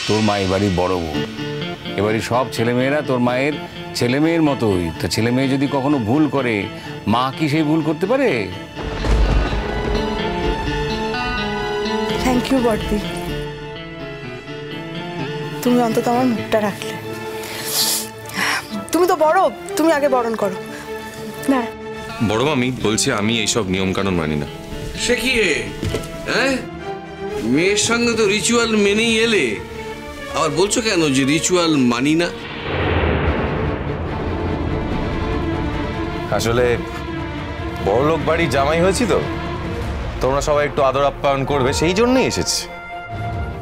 তোর মা এবারই বড় বউ, এবারই সব ছেলেমেয়েরা তোর মায়ের ছেলেমেয়ের মতোই। তো ছেলে মেয়ে যদি কখনো ভুল করে, মা কি সেই ভুল করতে পারে? থ্যাংক ইউ বড়দি, তুমি অন্তত আমার মুখটা রাখলে। তুমি তো বড়, তুমি আগে বরণ করো না। বড় মামি বলছি আমি এইসব নিয়ম কানুন মানি না। সে কি হ্যাঁ, মেয়ের সঙ্গে তো রিচুয়াল মেনেই এলে, আবার বলছো কেন যে রিচুয়াল মানি না? আসলে বড়লোক বাড়ির জামাই হয়েছি তো, তোমরা সবাই একটু আদর আপ্যায়ন করবে সেই জন্যই এসেছি।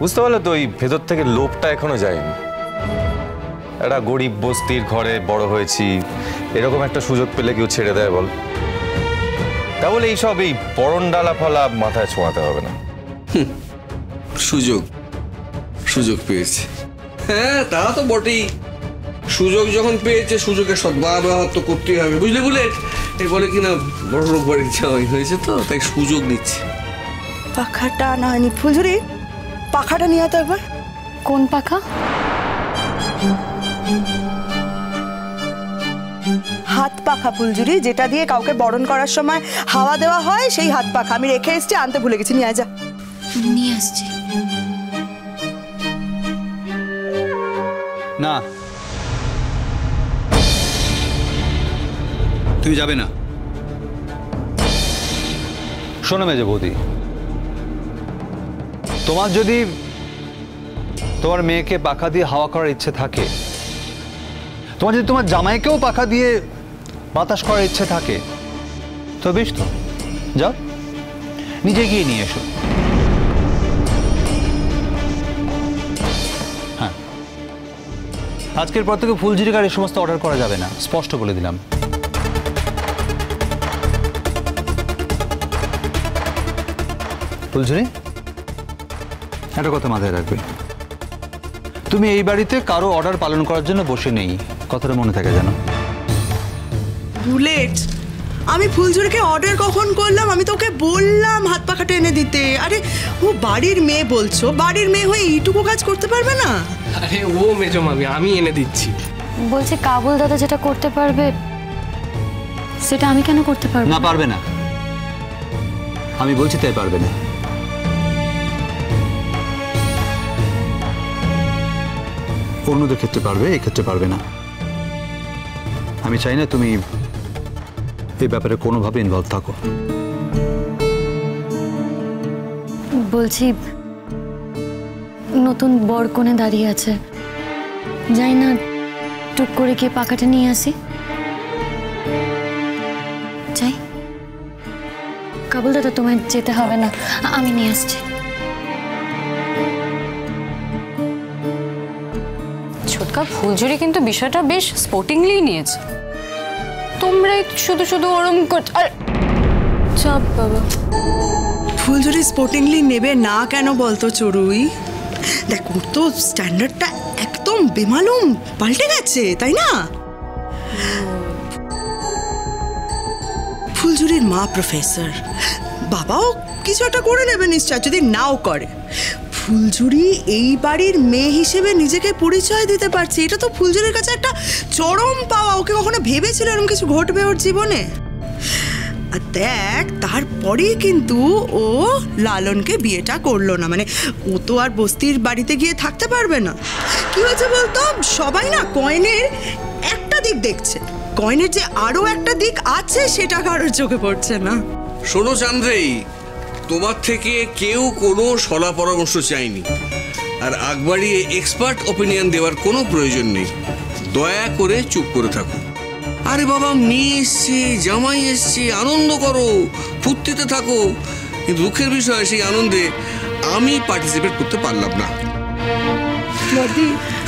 বুঝতে পারলে তো, ওই ভেতর থেকে লোভটা এখনো যায়নি। একটা গরিব বস্তির ঘরে বড় হয়েছি, এরকম একটা সুযোগ পেলে কেউ ছেড়ে দেয় বল? তাহলে এইসব এই বরণ ডালা ফালা মাথায় ছোঁয়াতে হবে না। সুযোগ সুযোগ পেয়েছে, হ্যাঁ তা তো বটেই। সুযোগ যখন পেয়েছে সুযোগের সদ্ব্যবহার তো করতেই হবে, বুঝলে বুলেট? এই বলে কিনা বড় লোক বাড়ির জামাই হয়েছে তো তাই সুযোগ নিচ্ছে। পাখাটা না হয়নি ফুলঝুরি, পাখাটা নিয়ে তো একবার। কোন পাখা? হাত পাখা ফুলঝুরি, যেটা দিয়ে কাউকে বরণ করার সময় হাওয়া দেওয়া হয়, সেই হাত পাখা আমি রেখে এসেছি, আনতে ভুলে গেছি। নিয়ে যা। নিয়ে আসছি। না, তুমি যাবে না। শোনো মেজো বৌদি, তোমার যদি তোমার মেয়েকে পাখা দিয়ে হাওয়া করার ইচ্ছে থাকে, তোমার যদি তোমার জামাইকেও পাখা দিয়ে বাতাস করার ইচ্ছে থাকে, তো বেশ, তো যাও, নিজে গিয়ে নিয়ে এসো। হ্যাঁ, আজকের পর থেকে ফুলঝুরিকার এই সমস্ত অর্ডার করা যাবে না, স্পষ্ট বলে দিলাম। ফুলঝুরি, একটা কথা মাথায় রাখবে, তুমি এই বাড়িতে কারো অর্ডার পালন করার জন্য বসে নেই, কথাটা মনে থাকে জানো। বুলেট, আমি ফুলঝুরিকে অর্ডার কখন করলাম? আমি তোকে বললাম হাত পাখাটা এনে দিতে। আরে ও বাড়ির মেয়ে বলছো, বাড়ির মেয়ে হয়ে এইটুকু কাজ করতে পারবে না? আরে ও মেজো মামি, আমি এনে দিচ্ছি। বলছে কাবুল দাদা যেটা করতে পারবে সেটা আমি কেন করতে পারবো না? পারবে না, আমি বলছি তাই পারবে না। অন্যদের ক্ষেত্রে পারবে, এই ক্ষেত্রে পারবে না। আমি চাই না তুমি এই ব্যাপারে কোনোভাবে ইনভলভ থাকো। বলছি নতুন বর কোণে দাঁড়িয়ে আছে, যাই না টুক করে গিয়ে পাখাটা নিয়ে আসি। যাই। কাবুল দাদা তোমায় যেতে হবে না, আমি নিয়ে আসছি। ছোটকা ফুলঝুরি কিন্তু বিষয়টা বেশ স্পোর্টিংলি নিয়েছে, তোমরাই শুধু শুধু ওরম করছো। চাপ বাবা, ফুলঝুরি স্পোর্টিংলি নেবে না কেন বলতো চড়ুই? দেখ, ওর তো স্ট্যান্ডার্ডটা একদম বেমালুম পাল্টে গেছে, তাই না? ফুলঝুরির মা প্রফেসর, বাবাও কিছু একটা করে নেবে নিশ্চয়, যদি নাও করে। ফুলঝুরি এই বাড়ির মেয়ে হিসেবে নিজেকে পরিচয় দিতে পারছে, এটা তো ফুলঝুরির কাছে একটা চরম পাওয়া। ওকে কখনো ভেবেছিল এরকম কিছু ঘটবে ওর জীবনে? আর দেখ, তারপরেই কিন্তু ও লালনকে বিয়েটা করলো না, মানে ও তো আর বস্তির বাড়িতে গিয়ে থাকতে পারবে না। কি হয়েছে বলতো, সবাই না কয়েনের একটা দিক দেখছে, কয়েনের যে আরো একটা দিক আছে সেটা কারোর চোখে পড়ছে না। শোনো চান্দ্রেই, তোমার থেকে কেউ কোনো সলা পরামর্শ চাইনি, আর আগ বাড়িয়ে এক্সপার্ট ওপিনিয়ন দেওয়ার কোনো প্রয়োজন নেই। দয়া করে চুপ করে থাকো। আরে বাবা, মেয়ে এসছে, জামাই এসছে, আনন্দ করো, ফুর্তিতে থাকো। কিন্তু দুঃখের বিষয়, সেই আনন্দে আমি পার্টিসিপেট করতে পারলাম না।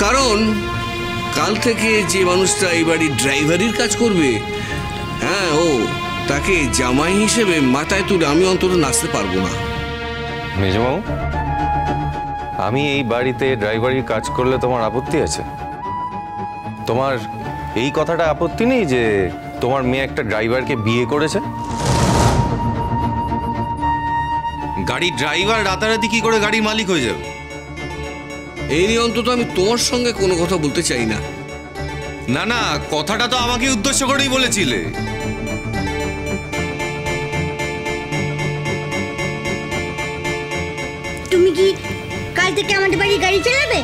কারণ কাল থেকে যে মানুষটা এই বাড়ির ড্রাইভারির কাজ করবে, হ্যাঁ ও, তাকে জামাই হিসেবে মাথায় তুলে আমি অন্তত নাচতে পারবো না। মেজবাবু, আমি এই বাড়িতে ড্রাইভারির কাজ করলে তোমার আপত্তি আছে? তোমার এই কথাটা আপত্তি নেই যে তোমার মেয়ে একটা ড্রাইভারকে বিয়ে করেছে? গাড়ির ড্রাইভার রাতারাতি কি করে গাড়ির মালিক হয়ে যাবে? এই নিয়ে অন্তত আমি তোমার সঙ্গে কোনো কথা বলতে চাই না। না না, কথাটা তো আমাকে উদ্দেশ্য করেই বলেছিলে। তুমি কি কাল থেকে আমাদের বাড়ি গাড়ি চালাবে?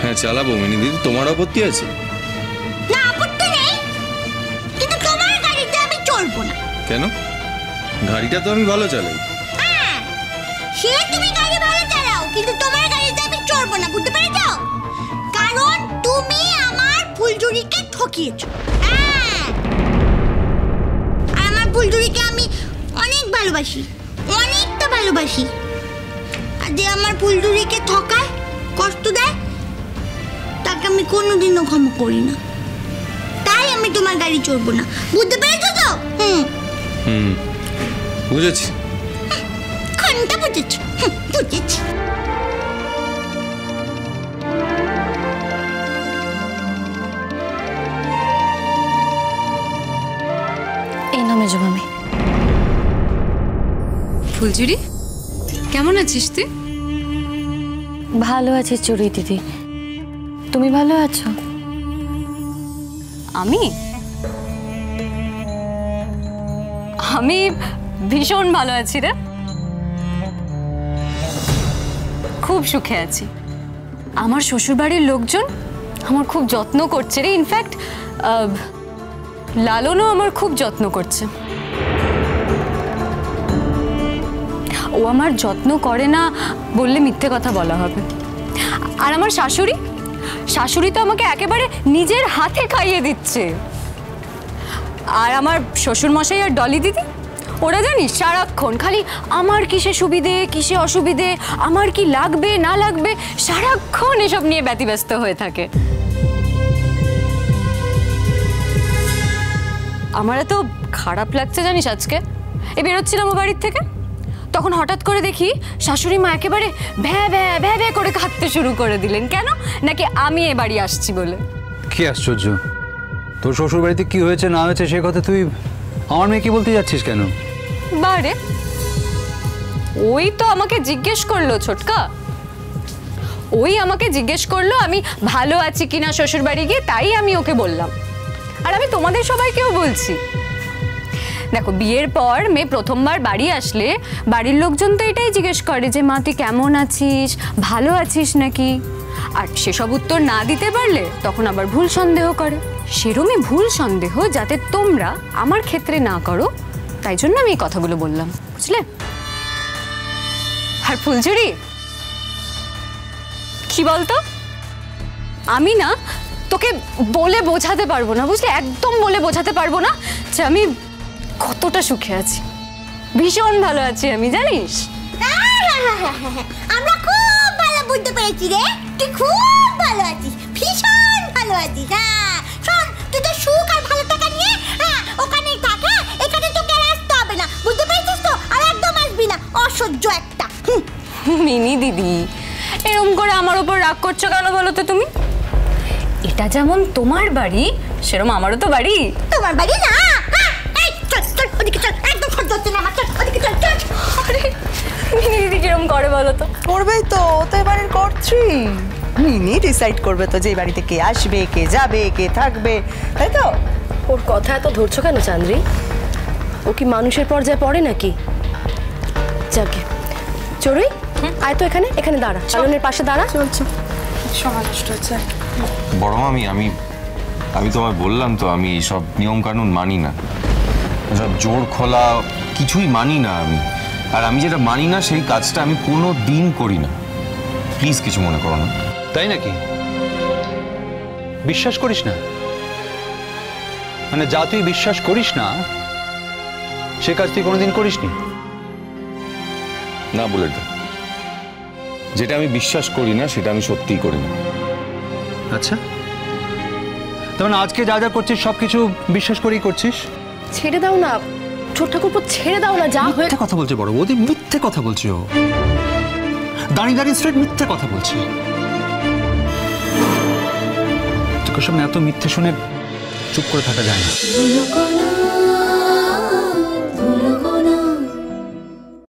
হ্যাঁ চালাবো মিনি দিদি, তোমার আপত্তি আছে? না, আপত্তি নেই, কিন্তু তোমার গাড়িতে আমি চলবো না। কেন? গাড়িটা তো আমি ভালো চালাই। হ্যাঁ, সে তুমি গাড়ি ভালো চালাও, কিন্তু তোমার গাড়িতে আমি চলবো না, বুঝতে পেরেছো? কারণ তুমি আমার ফুলঝুরিকে ঠকিয়েছো। হ্যাঁ, আর আমার ফুলঝুরিকে আমি অনেক ভালোবাসি, অনেকটা ভালোবাসি। আর যে আমার ফুলঝুরিকে ঠকায়, কষ্ট দেয়, তাকে আমি কোনোদিনও ক্ষমা করি না। তাই আমি তোমার গাড়ি চড়বো না, বুঝতে পেরেছো তো? বুঝেছি। কোনটা বুঝেছো? বুঝেছি। এই না মেজো মামি। ফুলঝুরি, কেমন আছিস তুই? ভালো আছি চুরি দিদি, তুমি ভালো আছো? আমি আমি ভীষণ ভালো আছি রে, খুব সুখে আছি। আমার শ্বশুরবাড়ির লোকজন আমার খুব যত্ন করছে রে। ইনফ্যাক্ট লালনও আমার খুব যত্ন করছে। ও আমার যত্ন করে না বললে মিথ্যে কথা বলা হবে। আর আমার শাশুড়ি তো আমাকে একেবারে নিজের হাতে খাইয়ে দিচ্ছে। আর আমার শ্বশুরমশাই আর ডলি দিদি, ওরা জানিস সারাক্ষণ খালি আমার কিসে সুবিধে কিসে অসুবিধে, আমার কি লাগবে না লাগবে, সারাক্ষণ এসব নিয়ে ব্যতিব্যস্ত হয়ে থাকে। আমার এত খারাপ লাগছে জানিস। আজকে বেরোচ্ছিলাম ও বাড়ির থেকে, তখন হঠাৎ করে দেখি শাশুড়ি মা একেবারে ভ্যা ভ্যা ভ্যা ভ্যা করে কাঁদতে শুরু করে দিলেন। কেন? নাকি আমি এ বাড়ি আসছি বলে। কি আশ্চর্য, তোর শ্বশুর বাড়িতে কি হয়েছে না হয়েছে সে কথা তুই আমার মেয়েকে বলতে যাচ্ছিস কেন? বারে, ওই তো আমাকে জিজ্ঞেস করলো ছোটকা, ওই আমাকে জিজ্ঞেস করলো আমি ভালো আছি কিনা শ্বশুর বাড়ি গিয়ে, তাই আমি ওকে বললাম। আর আমি তোমাদের সবাইকেও বলছি। দেখো, বিয়ের পর মেয়ে প্রথমবার বাড়ি আসলে বাড়ির লোকজন তো এটাই জিজ্ঞেস করে যে মা তুই কেমন আছিস, ভালো আছিস নাকি। আর সেসব উত্তর না দিতে পারলে তখন আবার ভুল সন্দেহ করে। সেরমই ভুল সন্দেহ যাতে তোমরা আমার ক্ষেত্রে না করো, তাই জন্য আমি এই কথাগুলো বললাম, বুঝলে? আর ফুলঝুরি, কি বলতো, আমি না তোকে বলে বোঝাতে পারবো না, বুঝলে? একদম বলে বোঝাতে পারবো না যে আমি কতটা সুখে আছি, ভীষণ ভালো আছি আমি, জানিস? আমরা খুব ভালো বুঝতে পেরেছি রে, তুই খুব ভালো আছিস, ভীষণ ভালো আছিস। হ্যাঁ শোন, তুই তো সুখ আর ভালো টাকা নিয়ে ওখানেই থাক, এখানে তোকে আর আসতে হবে না, বুঝতে পেরেছিস তো? আর একদম আসবি না, অসহ্য একটা। মিনি দিদি, এরকম করে আমার উপর রাগ করছো কেন বলো তো তুমি? এটা যেমন তোমার বাড়ি, সেরকম আমারও তো বাড়ি। তোমার বাড়ি না? চল চল ওদিকে চল, একদম সহ্য হচ্ছে না আমার, চল ওদিকে চল চল। আরে মিনি দিদি কিরম করে বলো তো? করবেই তো, ও তো এবারের কর্ত্রী। মিনি ডিসাইড করবে তো যে এই বাড়িতে কে আসবে, কে যাবে, কে থাকবে, তাই তো? ওর কথা এত ধরছো কেন চান্দ্রি? ও কি মানুষের পর্যায়ে পড়ে নাকি? যাকে চড়ুই, আয় তো এখানে, এখানে দাঁড়া, চালনের পাশে দাঁড়া। চলছে সময় নষ্ট হচ্ছে। বড় মামি, আমি তোমায় বললাম তো, আমি সব নিয়ম কানুন মানি না, সব জোর খোলা কিছুই মানি না আমি। আর আমি যেটা মানি না সেই কাজটা আমি কোনো দিন করি না। প্লিজ কিছু মনে করো না। তাই নাকি? বিশ্বাস করিস না? মানে যা তুই বিশ্বাস করিস না সে কাজ তুই কোনোদিন করিসনি? না বলে দে, যেটা আমি বিশ্বাস করি না সেটা আমি সত্যিই করি না। আচ্ছা, তার মানে আজকে যা যা করছিস সবকিছু বিশ্বাস করেই করছিস? ছেড়ে দাও না ছোট ঠাকুরপো, ছেড়ে দাও না, যা হয়ে। মিথ্যে কথা বলছে বড় বৌদি, মিথ্যে কথা বলছে ও, দাঁড়িয়ে দাঁড়িয়ে স্ট্রেট মিথ্যে কথা বলছে। তোকে সব এত মিথ্যে শুনে চুপ করে থাকা যায় না।